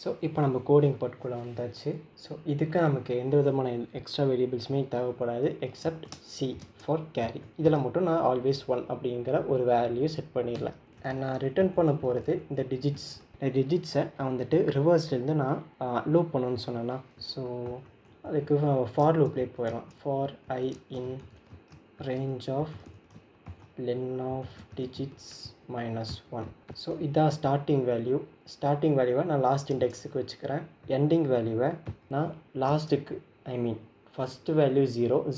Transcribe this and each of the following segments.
So இப்போ நம்ம coding பார்ட்குள்ளே வந்தாச்சு. ஸோ இதுக்கு நமக்கு எந்த விதமான எக்ஸ்ட்ரா வேரியபிள்ஸுமே தேவைப்படாது எக்ஸப்ட் சி ஃபார் கேரி. இதில் மட்டும் நான் ஆல்வேஸ் 1 அப்படிங்கிற ஒரு வேல்யூ செட் பண்ணிடலாம். அண்ட் நான் ரிட்டர்ன் பண்ண போகிறது இந்த டிஜிட்ஸை நான் வந்துட்டு ரிவர்ஸ்லேருந்து நான் லூப் பண்ணணும்னு சொன்னேன்னா, ஸோ அதுக்கு ஃபார் லூப்லேயே போயிடலாம். For I in range of len of digits -1. So இதான் ஸ்டார்டிங் வேல்யூவை நான் லாஸ்ட் இண்டெக்ஸுக்கு வச்சுக்கிறேன். எண்டிங் வேல்யூவை நான் லாஸ்ட்டுக்கு ஃபஸ்ட்டு வேல்யூ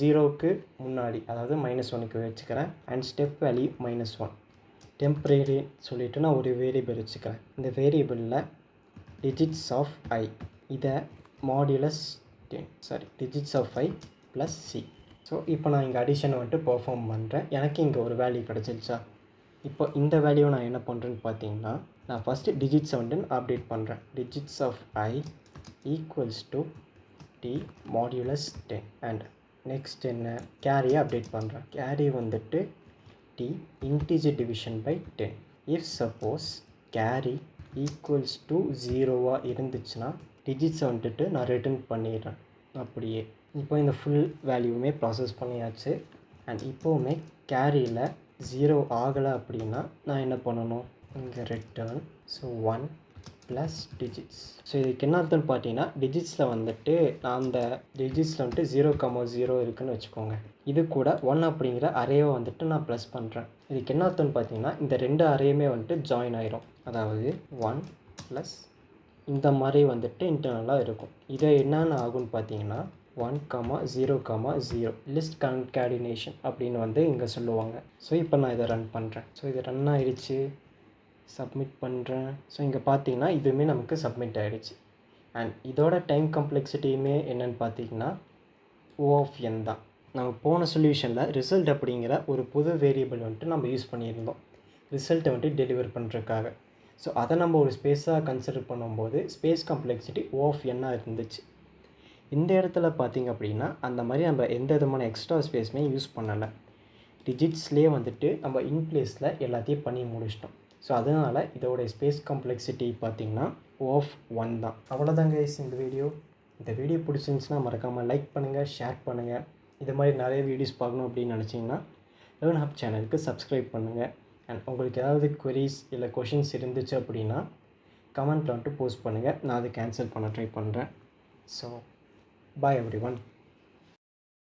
0க்கு முன்னாடி அதாவது -1க்கு வச்சுக்கிறேன். And step value -1. டெம்பரரி சொல்லிவிட்டு நான் ஒரு வேரியபிள் வச்சுக்கிறேன். இந்த வேரியபிளில் டிஜிட்ஸ் ஆஃப் ஐ இதை modulus digits of I plus C. So இப்போ நான் இங்கே அடிஷனை வந்துட்டு பெர்ஃபார்ம் பண்ணுறேன். எனக்கு இங்கே ஒரு வேல்யூ கிடச்சிருச்சா. இப்போ இந்த வேல்யூவை நான் என்ன பண்ணுறேன்னு பார்த்தீங்கன்னா, நான் ஃபஸ்ட்டு டிஜிட்ஸை வந்துட்டு அப்டேட் பண்ணுறேன். Digits of i equals to d modulus 10. And next என்ன, கேரியை அப்டேட் பண்ணுறேன். கேரி வந்துட்டு d integer division by 10. If suppose carry equals to 0வாக இருந்துச்சுன்னா டிஜிட்ஸை வந்துட்டு நான் ரிட்டர்ன் பண்ணிடுறேன் அப்படியே. இப்போ இந்த ஃபுல் வேல்யூவுமே ப்ராசஸ் பண்ணியாச்சு. அண்ட் இப்போவுமே கேரியில் 0 ஆகலை அப்படின்னா நான் என்ன பண்ணணும், இங்கே ரிட்டர்ன் 1 ப்ளஸ் டிஜிட்ஸ். ஸோ இதுக்கு என்ன அர்த்தம்னு பார்த்தீங்கன்னா, டிஜிட்ஸில் வந்துட்டு நான் அந்த டிஜிட்ஸில் வந்துட்டு 0,0 இருக்குதுன்னு வச்சுக்கோங்க. இது கூட 1 அப்படிங்கிற அரேவை வந்துட்டு நான் ப்ளஸ் பண்ணுறேன். இதுக்கு என்ன அர்த்தம்னு பார்த்தீங்கன்னா, இந்த 2 அரேயுமே வந்துட்டு ஜாயின் ஆயிரும். அதாவது 1 ப்ளஸ் இந்த மாதிரி வந்துட்டு இன்டர்னலாக இருக்கும். இதை என்னென்ன ஆகும்னு பார்த்தீங்கன்னா 1,0,0 லிஸ்ட் கன்கேடினேஷன் அப்படின்னு வந்து இங்கே சொல்லுவாங்க. ஸோ இப்போ நான் இதை ரன் பண்ணுறேன். ஸோ இது ரன் ஆகிடுச்சு, சப்மிட் பண்ணுறேன். ஸோ இங்கே பார்த்தீங்கன்னா இதுவுமே நமக்கு சப்மிட் ஆகிடுச்சு. அண்ட் இதோட டைம் காம்ப்ளெக்சிட்டியுமே என்னென்னு பார்த்தீங்கன்னா O(n) தான். நம்ம போன சொல்யூஷனில் ரிசல்ட் அப்படிங்கிற ஒரு புது வேரியபிள் வந்துட்டு நம்ம யூஸ் பண்ணியிருந்தோம் ரிசல்ட்டை வந்துட்டு டெலிவர் பண்ணுறதுக்காக. ஸோ அதை நம்ம ஒரு ஸ்பேஸாக கன்சிடர் பண்ணும்போது ஸ்பேஸ் காம்ப்ளெக்சிட்டி O(n) இருந்துச்சு. இந்த இடத்துல பார்த்திங்க அப்படின்னா அந்த மாதிரி நம்ம எந்த விதமான எக்ஸ்ட்ரா ஸ்பேஸுமே யூஸ் பண்ணலை. டிஜிட்ஸ்லேயே வந்துட்டு நம்ம இன்ப்ளேஸில் எல்லாத்தையும் பண்ணி முடிச்சிட்டோம். ஸோ அதனால் இதோட ஸ்பேஸ் காம்ப்ளெக்சிட்டி பார்த்திங்கன்னா O(1) தான். அவ்வளோதாங்க இந்த வீடியோ. இந்த வீடியோ பிடிச்சிருந்துச்சுன்னா மறக்காமல் லைக் பண்ணுங்கள், ஷேர் பண்ணுங்கள். இது மாதிரி நிறைய வீடியோஸ் பார்க்கணும் அப்படின்னு நினச்சிங்கன்னா லேர்ன் ஹப் சேனலுக்கு சப்ஸ்கிரைப் பண்ணுங்கள். அண்ட் உங்களுக்கு ஏதாவது குவரிஸ் இல்லை கொஷின்ஸ் இருந்துச்சு அப்படின்னா கமெண்ட்டில் வந்துட்டு போஸ்ட் பண்ணுங்கள். நான் அதை கேன்சல் பண்ண ட்ரை பண்ணுறேன். So bye everyone.